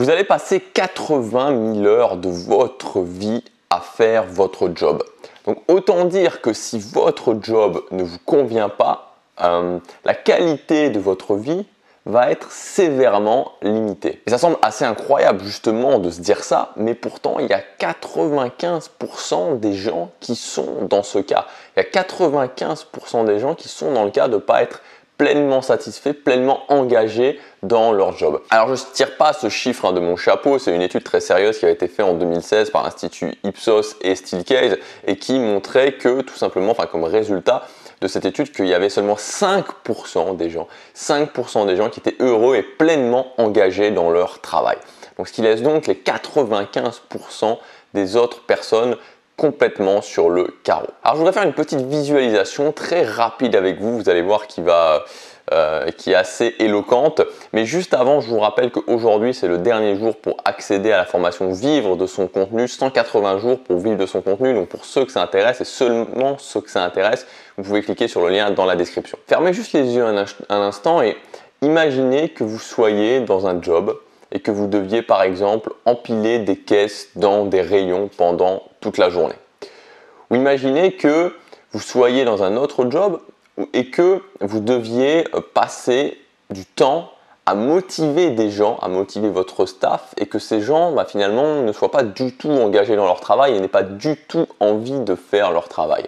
Vous allez passer 80 000 heures de votre vie à faire votre job. Donc autant dire que si votre job ne vous convient pas, la qualité de votre vie va être sévèrement limitée. Et ça semble assez incroyable justement de se dire ça, mais pourtant il y a 95% des gens qui sont dans ce cas. Il y a 95% des gens qui sont dans le cas de ne pas être pleinement satisfaits, pleinement engagés dans leur job. Alors je ne tire pas ce chiffre de mon chapeau, c'est une étude très sérieuse qui a été faite en 2016 par l'Institut Ipsos et Steelcase et qui montrait que tout simplement, comme résultat de cette étude, qu'il y avait seulement 5% des gens qui étaient heureux et pleinement engagés dans leur travail. Donc ce qui laisse donc les 95% des autres personnes complètement sur le carreau. Alors je voudrais faire une petite visualisation très rapide avec vous, vous allez voir qui est assez éloquente. Mais juste avant, je vous rappelle qu'aujourd'hui c'est le dernier jour pour accéder à la formation Vivre de son contenu, 180 jours pour vivre de son contenu. Donc pour ceux que ça intéresse et seulement ceux que ça intéresse, vous pouvez cliquer sur le lien dans la description. Fermez juste les yeux un instant et imaginez que vous soyez dans un job et que vous deviez par exemple empiler des caisses dans des rayons pendant toute la journée. Ou imaginez que vous soyez dans un autre job et que vous deviez passer du temps à motiver des gens, à motiver votre staff et que ces gens finalement ne soient pas du tout engagés dans leur travail et n'aient pas du tout envie de faire leur travail.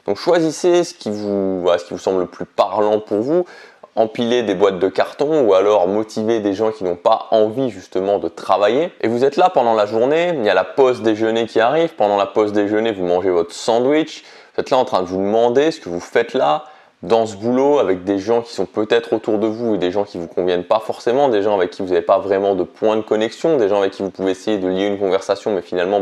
Donc choisissez ce qui vous semble le plus parlant pour vous. Empiler des boîtes de carton ou alors motiver des gens qui n'ont pas envie justement de travailler. Et vous êtes là pendant la journée, il y a la pause déjeuner qui arrive. Pendant la pause déjeuner, vous mangez votre sandwich. Vous êtes là en train de vous demander ce que vous faites là, dans ce boulot, avec des gens qui sont peut-être autour de vous et des gens qui ne vous conviennent pas forcément, des gens avec qui vous n'avez pas vraiment de point de connexion, des gens avec qui vous pouvez essayer de lier une conversation, mais finalement,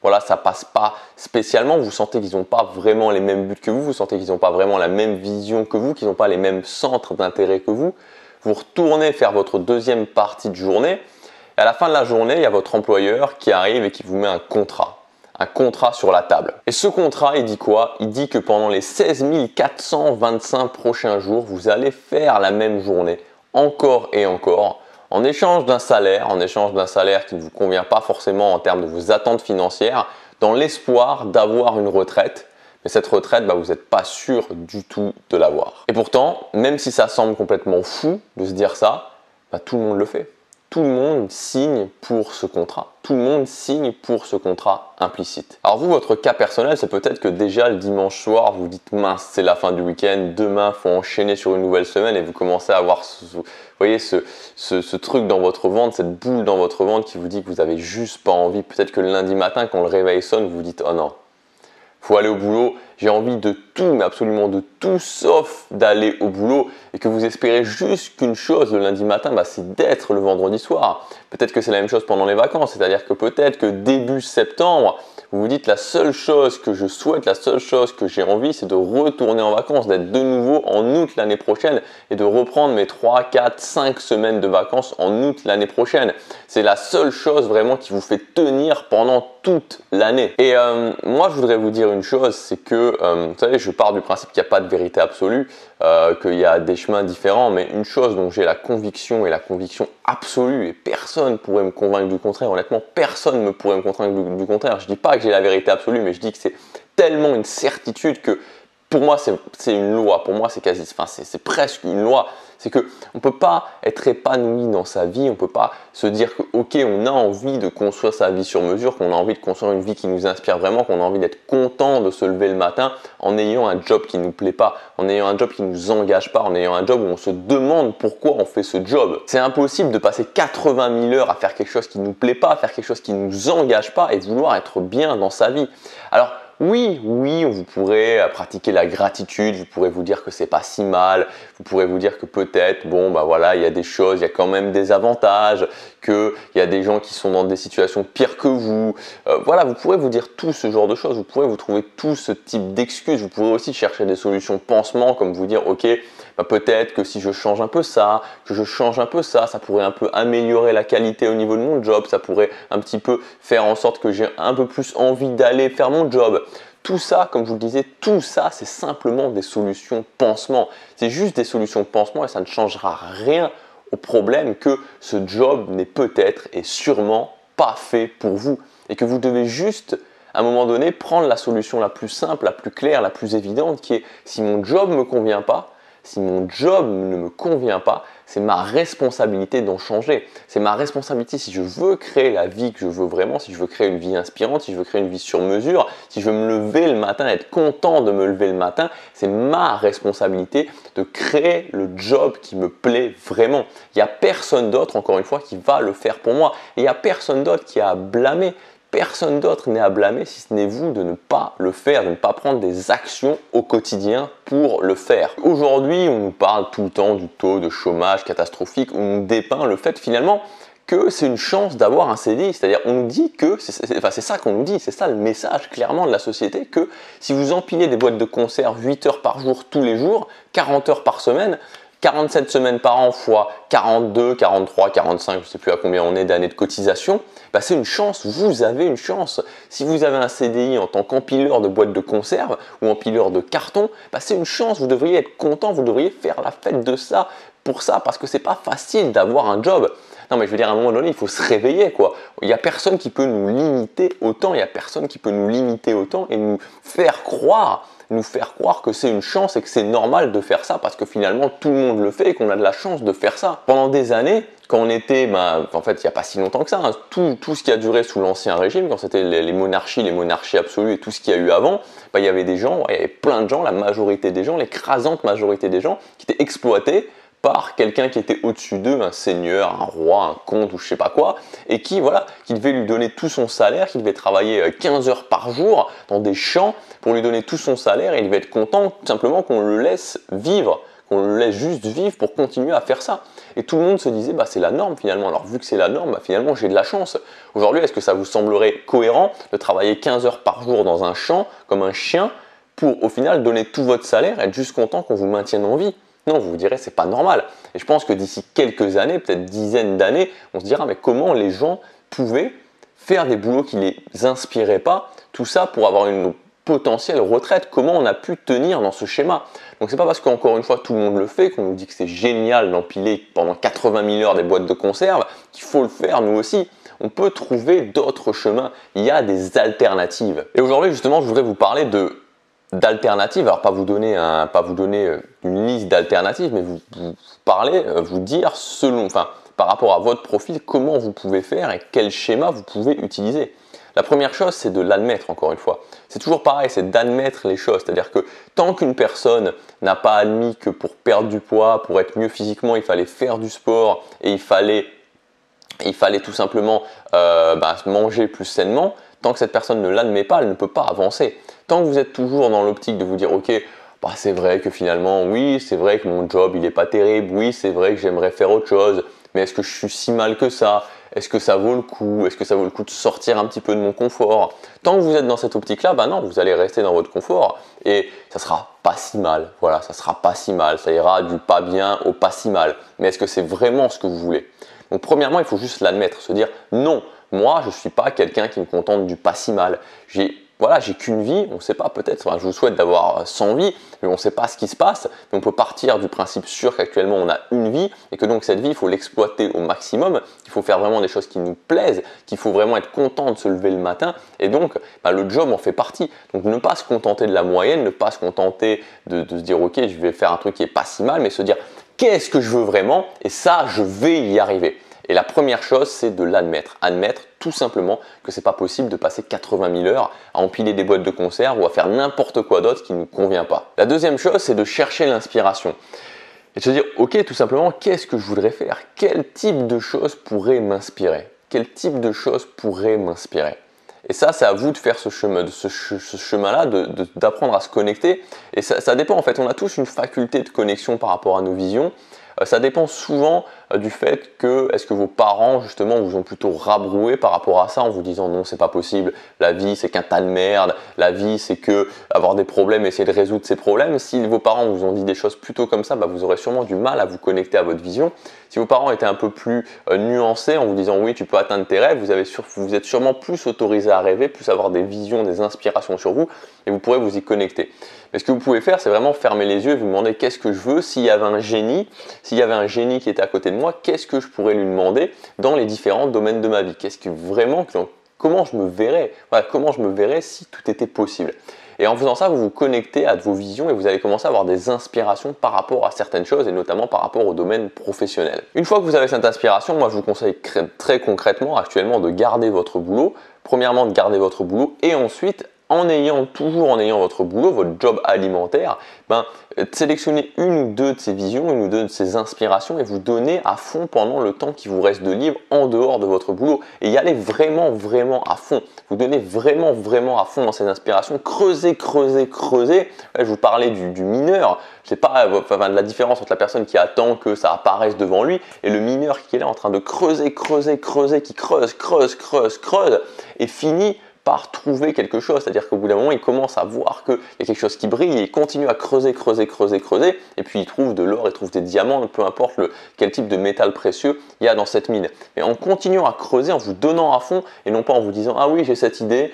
voilà, ça passe pas spécialement. Vous sentez qu'ils n'ont pas vraiment les mêmes buts que vous, vous sentez qu'ils n'ont pas vraiment la même vision que vous, qu'ils n'ont pas les mêmes centres d'intérêt que vous. Vous retournez faire votre deuxième partie de journée et à la fin de la journée, il y a votre employeur qui arrive et qui vous met un contrat sur la table. Et ce contrat, il dit quoi? Il dit que pendant les 16 425 prochains jours, vous allez faire la même journée encore et encore, en échange d'un salaire qui ne vous convient pas forcément en termes de vos attentes financières, dans l'espoir d'avoir une retraite. Mais cette retraite, vous n'êtes pas sûr du tout de l'avoir. Et pourtant, même si ça semble complètement fou de se dire ça, tout le monde le fait. Tout le monde signe pour ce contrat. Tout le monde signe pour ce contrat implicite. Alors vous, votre cas personnel, c'est peut-être que déjà le dimanche soir, vous dites mince, c'est la fin du week-end, demain, il faut enchaîner sur une nouvelle semaine et vous commencez à avoir ce truc dans votre ventre, cette boule dans votre ventre qui vous dit que vous n'avez juste pas envie. Peut-être que le lundi matin, quand le réveil sonne, vous vous dites oh non, faut aller au boulot, j'ai envie de tout, mais absolument de tout, sauf d'aller au boulot, et que vous espérez juste qu'une chose le lundi matin, c'est d'être le vendredi soir. Peut-être que c'est la même chose pendant les vacances, c'est-à-dire que peut-être que début septembre, vous vous dites la seule chose que je souhaite, la seule chose que j'ai envie, c'est de retourner en vacances, d'être de nouveau en août l'année prochaine et de reprendre mes 3, 4, 5 semaines de vacances en août l'année prochaine. C'est la seule chose vraiment qui vous fait tenir pendant toute l'année. Et moi, je voudrais vous dire une chose, c'est que, vous savez, je pars du principe qu'il n'y a pas de vérité absolue, qu'il y a des chemins différents, mais une chose dont j'ai la conviction absolue, et personne ne pourrait me convaincre du contraire, honnêtement, personne ne pourrait me convaincre du contraire. Je ne dis pas que j'ai la vérité absolue, mais je dis que c'est tellement une certitude que pour moi, c'est une loi. Pour moi, c'est presque une loi. C'est qu'on ne peut pas être épanoui dans sa vie, on ne peut pas se dire que ok, on a envie de construire sa vie sur mesure, qu'on a envie de construire une vie qui nous inspire vraiment, qu'on a envie d'être content de se lever le matin en ayant un job qui ne nous plaît pas, en ayant un job qui ne nous engage pas, en ayant un job où on se demande pourquoi on fait ce job. C'est impossible de passer 80 000 heures à faire quelque chose qui ne nous plaît pas, à faire quelque chose qui ne nous engage pas et vouloir être bien dans sa vie. Alors, oui, vous pourrez pratiquer la gratitude, vous pourrez vous dire que c'est pas si mal, vous pourrez vous dire que peut-être, il y a des choses, il y a quand même des avantages, qu'il y a des gens qui sont dans des situations pires que vous. Vous pourrez vous dire tout ce genre de choses, vous pourrez vous trouver tout ce type d'excuses, vous pourrez aussi chercher des solutions pansement, comme vous dire, ok, peut-être que si je change un peu ça, ça pourrait un peu améliorer la qualité au niveau de mon job, ça pourrait un petit peu faire en sorte que j'ai un peu plus envie d'aller faire mon job. Tout ça, comme je vous le disais, tout ça, c'est simplement des solutions pansement. C'est juste des solutions pansement et ça ne changera rien au problème que ce job n'est peut-être et sûrement pas fait pour vous et que vous devez juste à un moment donné prendre la solution la plus simple, la plus claire, la plus évidente qui est si mon job ne me convient pas, si mon job ne me convient pas, c'est ma responsabilité d'en changer. C'est ma responsabilité si je veux créer la vie que je veux vraiment, si je veux créer une vie inspirante, si je veux créer une vie sur mesure, si je veux me lever le matin, être content de me lever le matin, c'est ma responsabilité de créer le job qui me plaît vraiment. Il n'y a personne d'autre, encore une fois, qui va le faire pour moi. Et il n'y a personne d'autre qui a à blâmer. Personne d'autre n'est à blâmer si ce n'est vous de ne pas le faire, de ne pas prendre des actions au quotidien pour le faire. Aujourd'hui, on nous parle tout le temps du taux de chômage catastrophique, on nous dépeint le fait finalement que c'est une chance d'avoir un CDI. C'est-à-dire, on nous dit que, c'est ça qu'on nous dit, c'est ça le message clairement de la société, que si vous empilez des boîtes de conserve 8 heures par jour tous les jours, 40 heures par semaine, 47 semaines par an fois 42, 43, 45, je ne sais plus à combien on est d'années de cotisation, bah c'est une chance, vous avez une chance. Si vous avez un CDI en tant qu'empileur de boîtes de conserve ou empileur de carton, bah c'est une chance, vous devriez être content, vous devriez faire la fête de ça, pour ça, parce que c'est pas facile d'avoir un job. Non mais je veux dire, à un moment donné, il faut se réveiller quoi. Il n'y a personne qui peut nous limiter autant, il n'y a personne qui peut nous limiter autant et nous faire croire que c'est une chance et que c'est normal de faire ça parce que finalement tout le monde le fait et qu'on a de la chance de faire ça. Pendant des années, quand on était, en fait il n'y a pas si longtemps que ça, hein, tout ce qui a duré sous l'ancien régime, quand c'était les monarchies absolues et tout ce qu'il y a eu avant, il y avait des gens, il y avait plein de gens, la majorité des gens, l'écrasante majorité des gens qui étaient exploités par quelqu'un qui était au-dessus d'eux, un seigneur, un roi, un comte ou je sais pas quoi, et qui devait lui donner tout son salaire, qui devait travailler 15 heures par jour dans des champs pour lui donner tout son salaire et il devait être content tout simplement qu'on le laisse vivre, qu'on le laisse juste vivre pour continuer à faire ça. Et tout le monde se disait, c'est la norme finalement. Alors vu que c'est la norme, finalement j'ai de la chance. Aujourd'hui, est-ce que ça vous semblerait cohérent de travailler 15 heures par jour dans un champ comme un chien pour au final donner tout votre salaire et être juste content qu'on vous maintienne en vie? Non, vous vous direz, c'est pas normal. Et je pense que d'ici quelques années, peut-être dizaines d'années, on se dira, mais comment les gens pouvaient faire des boulots qui ne les inspiraient pas, tout ça pour avoir une potentielle retraite? Comment on a pu tenir dans ce schéma? Donc c'est pas parce qu'encore une fois tout le monde le fait, qu'on nous dit que c'est génial d'empiler pendant 80 000 heures des boîtes de conserve, qu'il faut le faire nous aussi. On peut trouver d'autres chemins. Il y a des alternatives. Et aujourd'hui, justement, je voudrais vous parler d'alternatives, alors pas vous donner une liste d'alternatives, mais vous dire par rapport à votre profil, comment vous pouvez faire et quel schéma vous pouvez utiliser. La première chose, c'est de l'admettre, encore une fois. C'est toujours pareil, c'est d'admettre les choses. C'est-à-dire que tant qu'une personne n'a pas admis que pour perdre du poids, pour être mieux physiquement, il fallait faire du sport et il fallait tout simplement manger plus sainement, tant que cette personne ne l'admet pas, elle ne peut pas avancer. Tant que vous êtes toujours dans l'optique de vous dire, ok, c'est vrai que finalement, oui, c'est vrai que mon job, il n'est pas terrible, oui, c'est vrai que j'aimerais faire autre chose, mais est-ce que je suis si mal que ça? Est-ce que ça vaut le coup? Est-ce que ça vaut le coup de sortir un petit peu de mon confort? Tant que vous êtes dans cette optique-là, non, vous allez rester dans votre confort et ça sera pas si mal. Voilà, ça sera pas si mal. Ça ira du pas bien au pas si mal. Mais est-ce que c'est vraiment ce que vous voulez? Donc premièrement, il faut juste l'admettre, se dire non, moi je ne suis pas quelqu'un qui me contente du pas si mal. J'ai qu'une vie, on ne sait pas peut-être, je vous souhaite d'avoir 100 vies, mais on ne sait pas ce qui se passe, mais on peut partir du principe sûr qu'actuellement on a une vie et que donc cette vie, il faut l'exploiter au maximum, il faut faire vraiment des choses qui nous plaisent, qu'il faut vraiment être content de se lever le matin et donc le job en fait partie. Donc ne pas se contenter de la moyenne, ne pas se contenter de se dire ok, je vais faire un truc qui est pas si mal, mais se dire qu'est-ce que je veux vraiment et ça, je vais y arriver. Et la première chose, c'est de l'admettre. Admettre tout simplement que c'est pas possible de passer 80 000 heures à empiler des boîtes de conserve ou à faire n'importe quoi d'autre qui ne nous convient pas. La deuxième chose, c'est de chercher l'inspiration. Et de se dire, ok, tout simplement, qu'est-ce que je voudrais faire? Quel type de choses pourrait m'inspirer? Quel type de choses pourrait m'inspirer? Et ça, c'est à vous de faire ce chemin-là, d'apprendre à se connecter. Et ça dépend en fait, on a tous une faculté de connexion par rapport à nos visions. Ça dépend souvent du fait que est-ce que vos parents justement vous ont plutôt rabroué par rapport à ça en vous disant non, c'est pas possible, la vie c'est qu'un tas de merde, la vie c'est que avoir des problèmes, essayer de résoudre ces problèmes. Si vos parents vous ont dit des choses plutôt comme ça, vous aurez sûrement du mal à vous connecter à votre vision. Si vos parents étaient un peu plus nuancés en vous disant oui, tu peux atteindre tes rêves, vous êtes sûrement plus autorisé à rêver, plus avoir des visions, des inspirations sur vous et vous pourrez vous y connecter. Mais ce que vous pouvez faire, c'est vraiment fermer les yeux et vous demander qu'est-ce que je veux. S'il y avait un génie qui était à côté moi, qu'est-ce que je pourrais lui demander dans les différents domaines de ma vie? Comment je me verrais? Voilà, comment je me verrais si tout était possible? Et en faisant ça, vous vous connectez à vos visions et vous allez commencer à avoir des inspirations par rapport à certaines choses et notamment par rapport au domaine professionnel. Une fois que vous avez cette inspiration, moi je vous conseille très concrètement actuellement de garder votre boulot. Premièrement, de garder votre boulot et ensuite, toujours en ayant votre boulot, votre job alimentaire, sélectionnez une ou deux de ces visions, une ou deux de ces inspirations et vous donnez à fond pendant le temps qui vous reste de libre en dehors de votre boulot. Et y allez vraiment à fond. Vous donnez vraiment à fond dans ces inspirations. Creusez. Là, je vous parlais du mineur. C'est pas de la différence entre la personne qui attend que ça apparaisse devant lui et le mineur qui est là en train de creuser, qui creuse et finit par trouver quelque chose, c'est-à-dire qu'au bout d'un moment, il commence à voir qu'il y a quelque chose qui brille et il continue à creuser et puis il trouve de l'or, il trouve des diamants, peu importe quel type de métal précieux il y a dans cette mine. Mais en continuant à creuser, en vous donnant à fond et non pas en vous disant « Ah oui, j'ai cette idée ».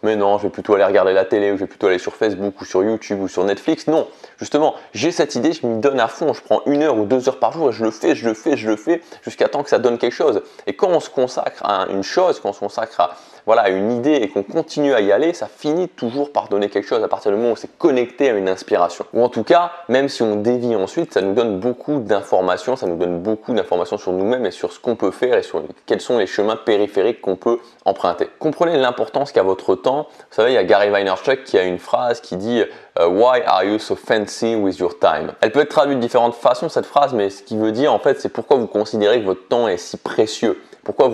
Mais non, je vais plutôt aller regarder la télé ou je vais plutôt aller sur Facebook ou sur YouTube ou sur Netflix. Non, justement, j'ai cette idée, je m'y donne à fond. Je prends 1 heure ou 2 heures par jour et je le fais jusqu'à temps que ça donne quelque chose. Et quand on se consacre à une chose, quand on se consacre à une idée et qu'on continue à y aller, ça finit toujours par donner quelque chose à partir du moment où c'est connecté à une inspiration. Ou en tout cas, même si on dévie ensuite, ça nous donne beaucoup d'informations, sur nous-mêmes et sur ce qu'on peut faire et sur quels sont les chemins périphériques qu'on peut emprunter. Comprenez l'importance qu'a votre temps. Vous savez, il y a Gary Vaynerchuk qui a une phrase qui dit Why are you so fancy with your time? Elle peut être traduite de différentes façons cette phrase, mais ce qui veut dire en fait, c'est pourquoi vous considérez que votre temps est si précieux. Pourquoi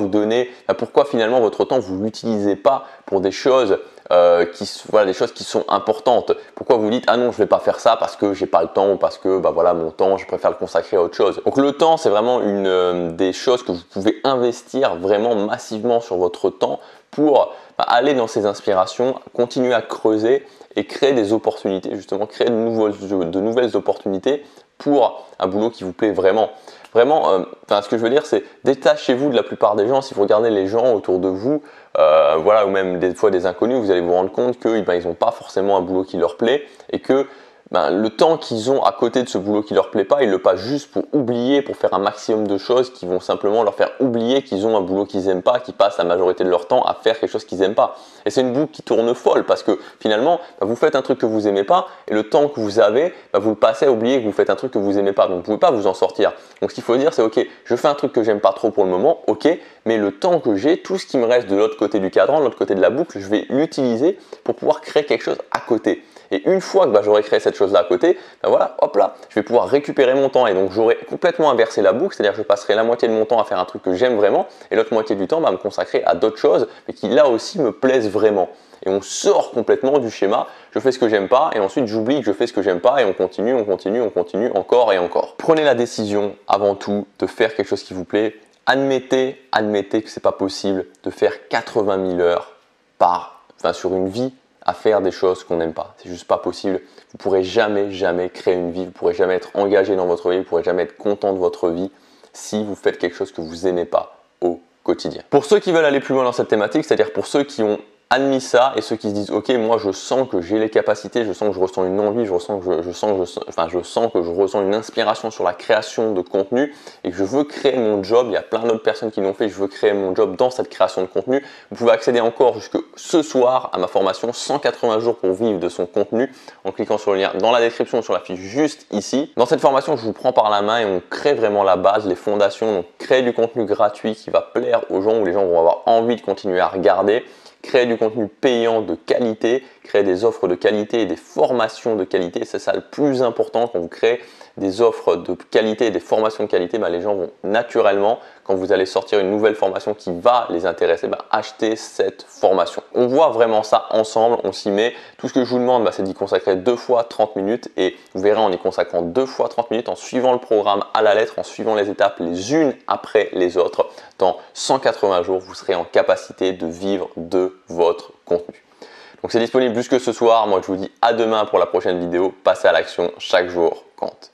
finalement votre temps vous l'utilisez pas pour des choses des choses qui sont importantes. Pourquoi vous dites ah non je vais pas faire ça parce que j'ai pas le temps ou parce que mon temps je préfère le consacrer à autre chose. Donc le temps c'est vraiment une des choses que vous pouvez investir vraiment massivement sur votre temps pour aller dans ces inspirations, continuer à creuser et créer des opportunités justement, créer de nouvelles opportunités pour un boulot qui vous plaît vraiment. Ce que je veux dire, c'est détachez-vous de la plupart des gens. Si vous regardez les gens autour de vous, ou même des fois des inconnus, vous allez vous rendre compte qu'ils n'ont pas forcément un boulot qui leur plaît et que le temps qu'ils ont à côté de ce boulot qui leur plaît pas, ils le passent juste pour oublier, pour faire un maximum de choses qui vont simplement leur faire oublier qu'ils ont un boulot qu'ils aiment pas, qui passent la majorité de leur temps à faire quelque chose qu'ils aiment pas. Et c'est une boucle qui tourne folle parce que finalement, vous faites un truc que vous aimez pas et le temps que vous avez, vous le passez à oublier que vous faites un truc que vous aimez pas. Donc vous pouvez pas vous en sortir. Donc ce qu'il faut dire, c'est ok, je fais un truc que j'aime pas trop pour le moment, ok, mais le temps que j'ai, tout ce qui me reste de l'autre côté du cadran, de l'autre côté de la boucle, je vais l'utiliser pour pouvoir créer quelque chose à côté. Et une fois que j'aurai créé cette chose-là à côté, je vais pouvoir récupérer mon temps et donc j'aurai complètement inversé la boucle, c'est-à-dire que je passerai la moitié de mon temps à faire un truc que j'aime vraiment et l'autre moitié du temps me consacrer à d'autres choses mais qui là aussi me plaisent vraiment. Et on sort complètement du schéma, je fais ce que j'aime pas et ensuite j'oublie que je fais ce que j'aime pas et on continue encore et encore. Prenez la décision avant tout de faire quelque chose qui vous plaît. Admettez que c'est pas possible de faire 80 000 heures sur une vie à faire des choses qu'on n'aime pas. C'est juste pas possible. Vous pourrez jamais créer une vie. Vous pourrez jamais être engagé dans votre vie. Vous pourrez jamais être content de votre vie si vous faites quelque chose que vous n'aimez pas au quotidien. Pour ceux qui veulent aller plus loin dans cette thématique, c'est-à-dire pour ceux qui ont admis ça et ceux qui se disent ok moi je sens que j'ai les capacités, je sens que je ressens une envie, je sens que je ressens une inspiration sur la création de contenu et que je veux créer mon job, il y a plein d'autres personnes qui l'ont fait, je veux créer mon job dans cette création de contenu. Vous pouvez accéder encore jusque ce soir à ma formation 180 jours pour vivre de son contenu en cliquant sur le lien dans la description sur la fiche juste ici. Dans cette formation je vous prends par la main et on crée vraiment la base, les fondations, donc créer du contenu gratuit qui va plaire aux gens, où les gens vont avoir envie de continuer à regarder. Créer du contenu payant de qualité, créer des offres de qualité et des formations de qualité, c'est ça le plus important. Quand vous créez des offres de qualité et des formations de qualité, les gens vont naturellement, quand vous allez sortir une nouvelle formation qui va les intéresser, acheter cette formation. On voit vraiment ça ensemble, on s'y met. Tout ce que je vous demande, c'est d'y consacrer 2 fois 30 minutes et vous verrez en y consacrant 2 fois 30 minutes, en suivant le programme à la lettre, en suivant les étapes les unes après les autres, dans 180 jours, vous serez en capacité de vivre de votre contenu. Donc c'est disponible jusque ce soir. Moi, je vous dis à demain pour la prochaine vidéo. Passez à l'action, chaque jour compte.